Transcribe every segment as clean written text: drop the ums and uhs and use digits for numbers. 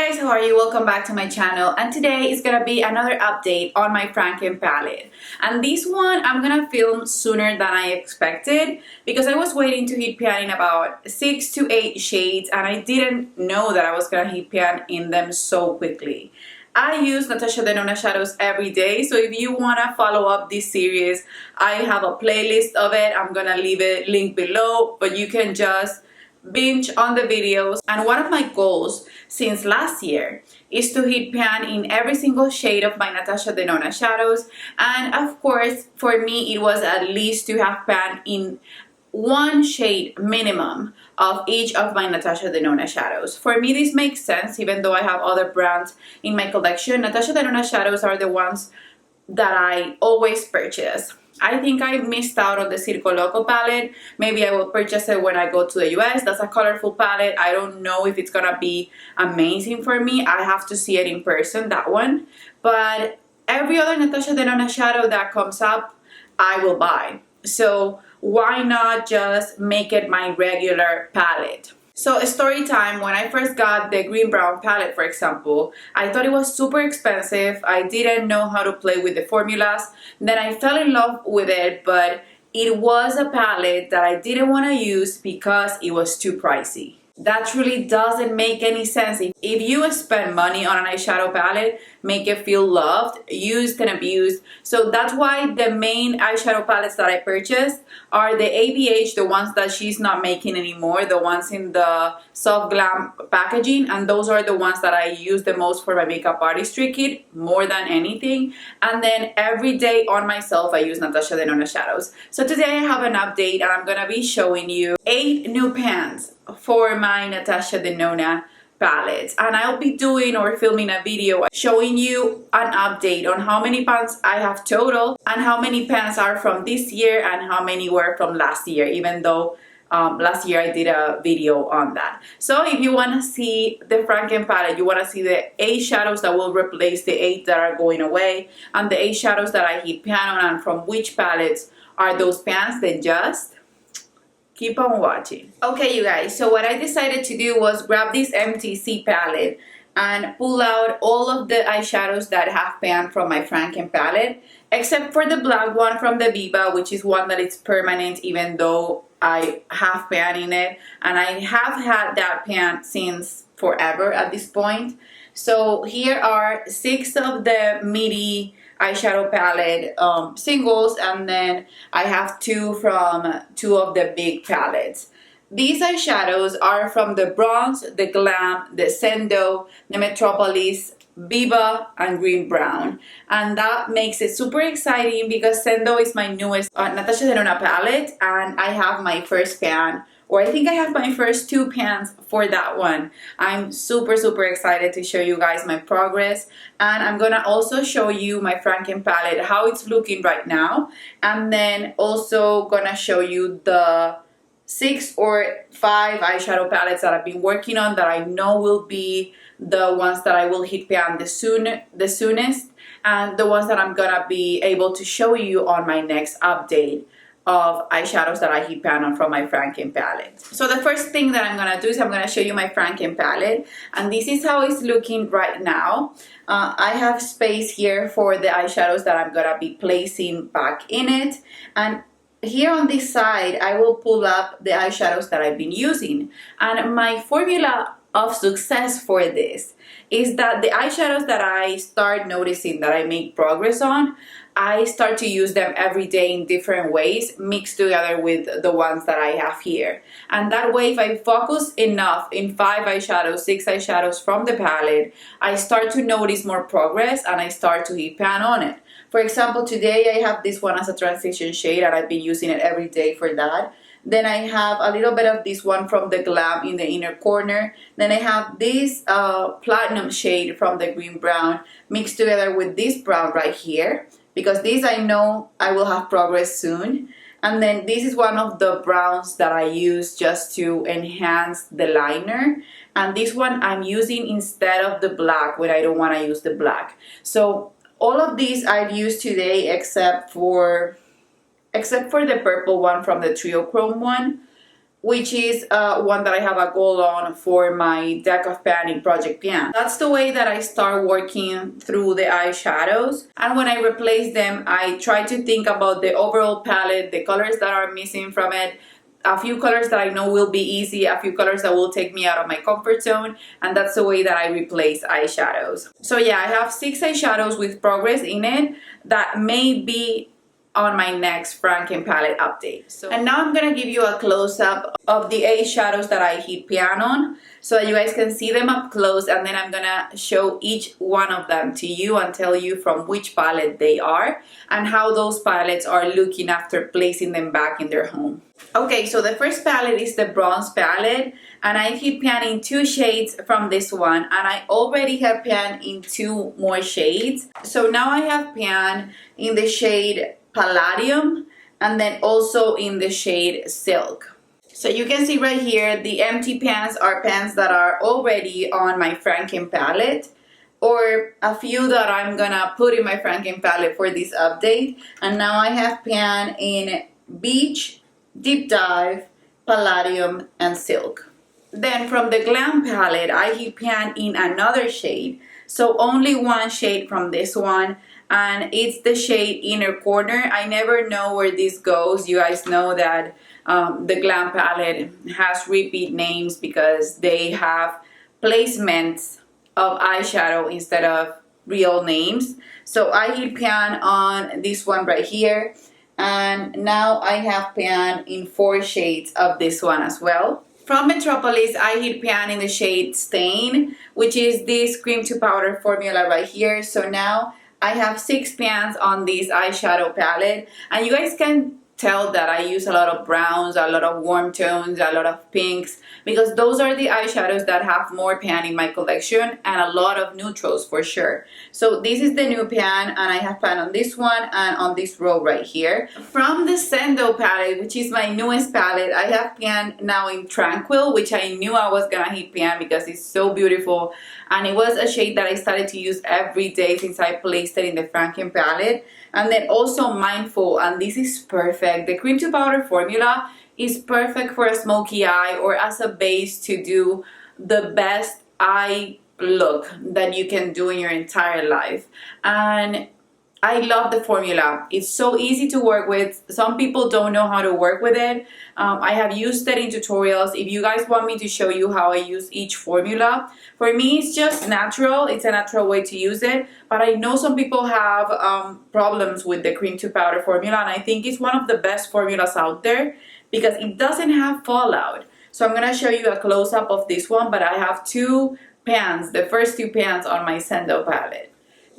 guys, how are you? Welcome back to my channel, and today is gonna be another update on my Franken palette. And this one I'm gonna film sooner than I expected because I was waiting to hit pan in about 6 to 8 shades, and I didn't know that I was gonna hit pan in them so quickly. I use Natasha Denona shadows every day, so if you wanna follow up this series, I have a playlist of it. I'm gonna leave it link below, but you can just binge on the videos. And one of my goals since last year is to hit pan in every single shade of my Natasha Denona shadows, and of course for me it was at least to have pan in one shade minimum of each of my Natasha Denona shadows. For me this makes sense even though I have other brands in my collection. Natasha Denona shadows are the ones that I always purchase. I think I missed out on the Circo Loco palette. Maybe I will purchase it when I go to the US. That's a colorful palette. I don't know if it's gonna be amazing for me. I have to see it in person, that one. But every other Natasha Denona shadow that comes up, I will buy. So why not just make it my regular palette? So story time, when I first got the green brown palette, for example, I thought it was super expensive. I didn't know how to play with the formulas. Then I fell in love with it, but it was a palette that I didn't want to use because it was too pricey. That really doesn't make any sense. If you spend money on an eyeshadow palette, make it feel loved, used and abused. So that's why the main eyeshadow palettes that I purchased are the ABH, the ones that she's not making anymore, the ones in the soft glam packaging, and those are the ones that I use the most for my makeup artistry kit, more than anything. And then every day on myself, I use Natasha Denona shadows. So today I have an update, and I'm gonna be showing you 8 new pans for my Natasha Denona palettes, and I'll be doing or filming a video showing you an update on how many pans I have total and how many pans are from this year and how many were from last year, even though last year I did a video on that. So if you want to see the Franken palette, you want to see the 8 shadows that will replace the 8 that are going away, and the 8 shadows that I hit pan on and from which palettes are those pans, then just keep on watching. Okay, you guys, so what I decided to do was grab this MTC palette and pull out all of the eyeshadows that have pan from my Franken palette, except for the black one from the Viva, which is one that is permanent even though I have pan in it, and I have had that pan since forever at this point. So here are 6 of the MIDI eyeshadow palette singles, and then I have 2 from 2 of the big palettes. These eyeshadows are from the Bronze, the Glam, the Sendo, the Metropolis, Viva, and Green Brown. And that makes it super exciting because Sendo is my newest Natasha Denona palette, and I have my first pan, or I think I have my first 2 pans for that one. I'm super excited to show you guys my progress, and I'm gonna also show you my Franken palette, how it's looking right now, and then also gonna show you the 6 or 5 eyeshadow palettes that I've been working on that I know will be the ones that I will hit pan the soonest, and the ones that I'm gonna be able to show you on my next update of eyeshadows that I hit pan on from my Franken palette. So the first thing that I'm gonna do is I'm gonna show you my Franken palette, and this is how it's looking right now. I have space here for the eyeshadows that I'm gonna be placing back in it, and here on this side I will pull up the eyeshadows that I've been using. And my formula of success for this is that the eyeshadows that I start noticing that I make progress on, I start to use them every day in different ways, mixed together with the ones that I have here. And that way, if I focus enough in 5 eyeshadows, 6 eyeshadows from the palette, I start to notice more progress and I start to hit pan on it. For example, today I have this one as a transition shade, and I've been using it every day for that. Then I have a little bit of this one from the Glam in the inner corner. Then I have this platinum shade from the Green Brown mixed together with this brown right here, because this I know I will have progress soon. And then this is one of the browns that I use just to enhance the liner. And this one I'm using instead of the black when I don't want to use the black. So all of these I've used today except for the purple one from the Trio Chrome one. which is one that I have a goal on for my deck of pan in Project Pan. That's the way that I start working through the eyeshadows. And when I replace them, I try to think about the overall palette, the colors that are missing from it, a few colors that I know will be easy, a few colors that will take me out of my comfort zone, and that's the way that I replace eyeshadows. So yeah, I have 6 eyeshadows with progress in it that may be on my next Franken palette update. And now I'm gonna give you a close-up of the eyeshadows that I heat pan on so that you guys can see them up close, and then I'm gonna show each one of them to you and tell you from which palette they are and how those palettes are looking after placing them back in their home. Okay, so the first palette is the bronze palette, and I heat pan in 2 shades from this one, and I already have pan in 2 more shades. So now I have pan in the shade Palladium and then also in the shade Silk. So you can see right here, the empty pans are pans that are already on my Franken palette, or a few that I'm gonna put in my Franken palette for this update. And now I have pan in Beach, Deep Dive, Palladium, and Silk. Then from the Glam palette, I heat pan in another shade. So only 1 shade from this one, and it's the shade Inner Corner. I never know where this goes. You guys know that the Glam palette has repeat names because they have placements of eyeshadow instead of real names. So I heat pan on this one right here, and now I have pan in 4 shades of this one as well. From Metropolis, I heat pan in the shade Stain, which is this cream to powder formula right here. So now I have 6 pans on this eyeshadow palette, and you guys can tell that I use a lot of browns, a lot of warm tones, a lot of pinks, because those are the eyeshadows that have more pan in my collection, and a lot of neutrals for sure. So this is the new pan, and I have pan on this one and on this row right here. From the Sendo palette, which is my newest palette, I have pan now in Tranquil, which I knew I was gonna hit pan because it's so beautiful, and it was a shade that I started to use every day since I placed it in the Franken palette. And then also Mindful, and this is perfect. The cream to powder formula is perfect for a smoky eye or as a base to do the best eye look that you can do in your entire life. And I love the formula. It's so easy to work with. Some people don't know how to work with it. I have used it in tutorials. If you guys want me to show you how I use each formula, for me it's just natural. It's a natural way to use it. But I know some people have problems with the cream to powder formula, and I think it's one of the best formulas out there because it doesn't have fallout. So I'm gonna show you a close-up of this one, but I have 2 pans, the first 2 pans on my Sendo palette.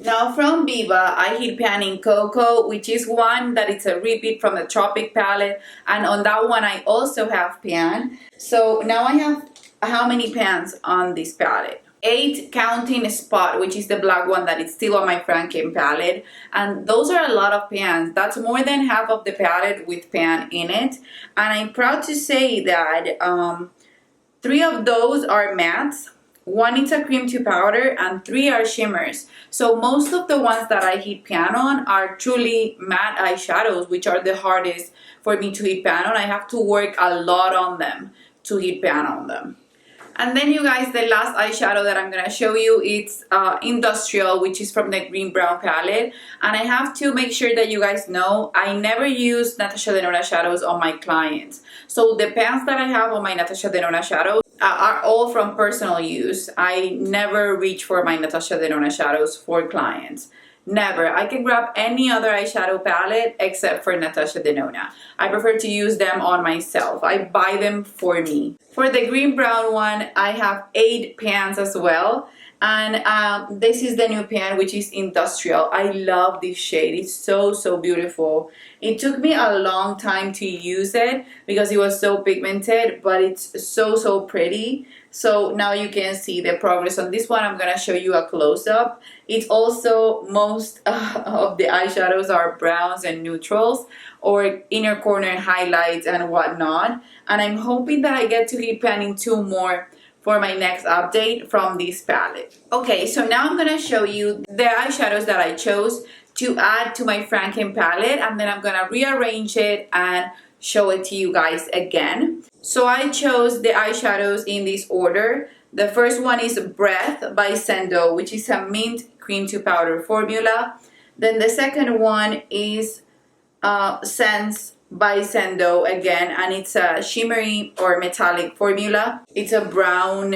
Now from Viva, I heat pan in Cocoa, which is one that it's a repeat from the Tropic palette, and on that one I also have pan. So now I have how many pans on this palette? 8 counting Spot, which is the black one that is still on my Franken palette, and those are a lot of pans. That's more than half of the palette with pan in it, and I'm proud to say that 3 of those are mattes, 1 is a cream to powder, and 3 are shimmers. So most of the ones that I heat pan on are truly matte eyeshadows, which are the hardest for me to heat pan on. I have to work a lot on them to heat pan on them. And then you guys, the last eyeshadow that I'm going to show you, it's Industrial, which is from the Green Brown palette. And I have to make sure that you guys know, I never use Natasha Denona shadows on my clients. So the pans that I have on my Natasha Denona shadows are all from personal use. I never reach for my Natasha Denona shadows for clients. Never. I can grab any other eyeshadow palette except for Natasha Denona. I prefer to use them on myself. I buy them for me. For the green brown one, I have 8 pans as well. And this is the new pan, which is Industrial. I love this shade. It's so, so beautiful. It took me a long time to use it because it was so pigmented, but it's so, so pretty. So now you can see the progress on this one. I'm going to show you a close-up. It's also, most of the eyeshadows are browns and neutrals or inner corner highlights and whatnot. And I'm hoping that I get to heat panning 2 more for my next update from this palette. Okay, so now I'm gonna show you the eyeshadows that I chose to add to my Franken palette, and then I'm gonna rearrange it and show it to you guys again. So I chose the eyeshadows in this order. The first one is Breath by Sendo, which is a mint cream to powder formula. Then the second one is Sense by Sendo again, and it's a shimmery or metallic formula. It's a brown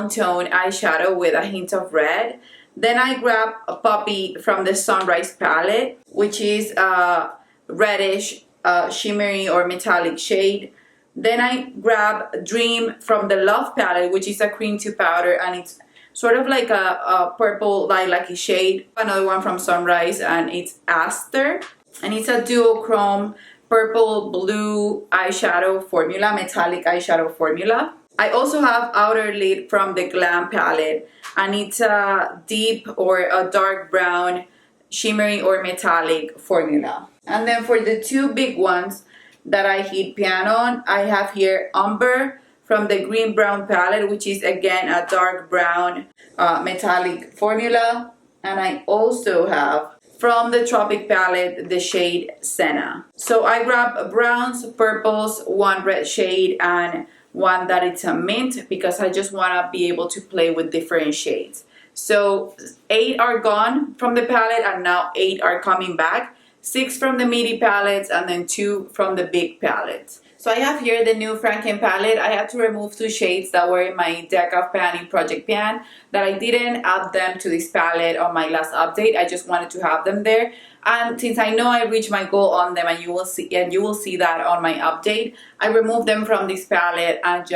tone eyeshadow with a hint of red. Then I grab a Poppy from the Sunrise palette, which is a reddish shimmery or metallic shade. Then I grab Dream from the Love palette, which is a cream to powder, and it's sort of like a purple lilac-y shade. Another one from Sunrise, and it's Aster, and it's a duochrome purple blue eyeshadow formula, metallic eyeshadow formula. I also have Outer Lid from the Glam palette, and it's a deep or a dark brown shimmery or metallic formula. And then for the two big ones that I hit pan on, I have here Umber from the Green Brown palette, which is again a dark brown metallic formula. And I also have from the Tropic palette the shade Senna. So I grab browns, purples, one red shade, and one that it's a mint, because I just want to be able to play with different shades. So 8 are gone from the palette, and now 8 are coming back. 6 from the midi palettes, and then 2 from the big palettes. So I have here the new Franken palette. I had to remove 2 shades that were in my deck of pan in Project Pan, that I didn't add them to this palette on my last update. I just wanted to have them there. And since I know I reached my goal on them, and you will see that on my update, I removed them from this palette, and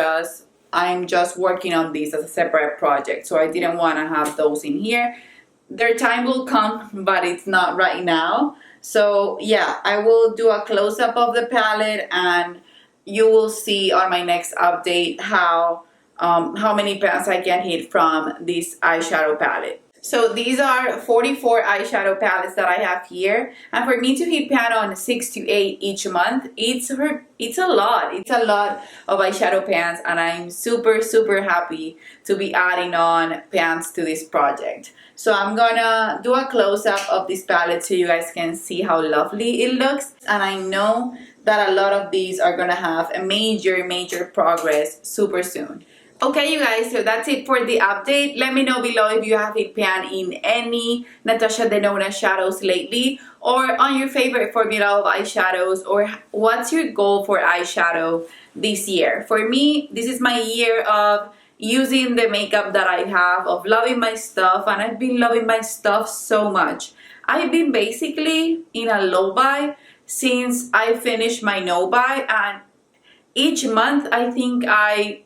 I'm just working on these as a separate project. So I didn't want to have those in here. Their time will come, but it's not right now. So yeah, I will do a close-up of the palette, and you will see on my next update how many pans I can hit from this eyeshadow palette. So these are 44 eyeshadow palettes that I have here, and for me to hit pan on 6 to 8 each month, it's a lot. It's a lot of eyeshadow pans, and I'm super happy to be adding on pans to this project. So I'm gonna do a close-up of this palette so you guys can see how lovely it looks, and I know that a lot of these are gonna have a major progress super soon. Okay, you guys, so that's it for the update. Let me know below if you have hit pan in any Natasha Denona shadows lately, or on your favorite formula of eyeshadows, or what's your goal for eyeshadow this year. For me, this is my year of using the makeup that I have, of loving my stuff, and I've been loving my stuff so much. I've been basically in a low buy since I finished my no buy, and each month I think I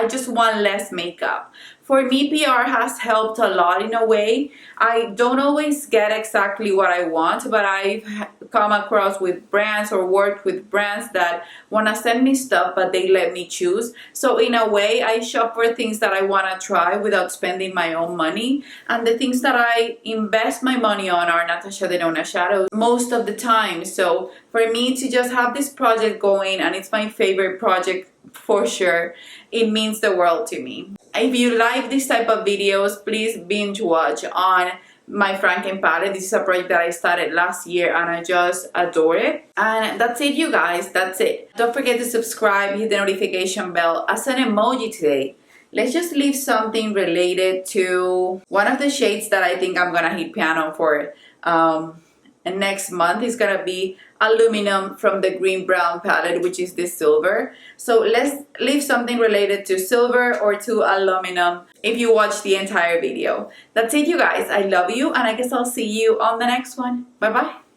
just want less makeup. For me, PR has helped a lot in a way. I don't always get exactly what I want, but I've come across with brands or worked with brands that want to send me stuff, but they let me choose. So in a way, I shop for things that I want to try without spending my own money. And the things that I invest my money on are Natasha Denona shadows most of the time. So for me to just have this project going, and it's my favorite project for sure, it means the world to me. If you like this type of videos, please binge watch on my Frankenpalette. This is a project that I started last year, and I just adore it. And that's it, you guys. That's it. Don't forget to subscribe, hit the notification bell. As an emoji today, let's just leave something related to one of the shades that I think I'm gonna hit piano for next month. Is gonna be Aluminum from the Green Brown palette, which is this silver. So let's leave something related to silver or to aluminum if you watch the entire video. That's it, you guys. I love you, and I guess I'll see you on the next one. Bye bye.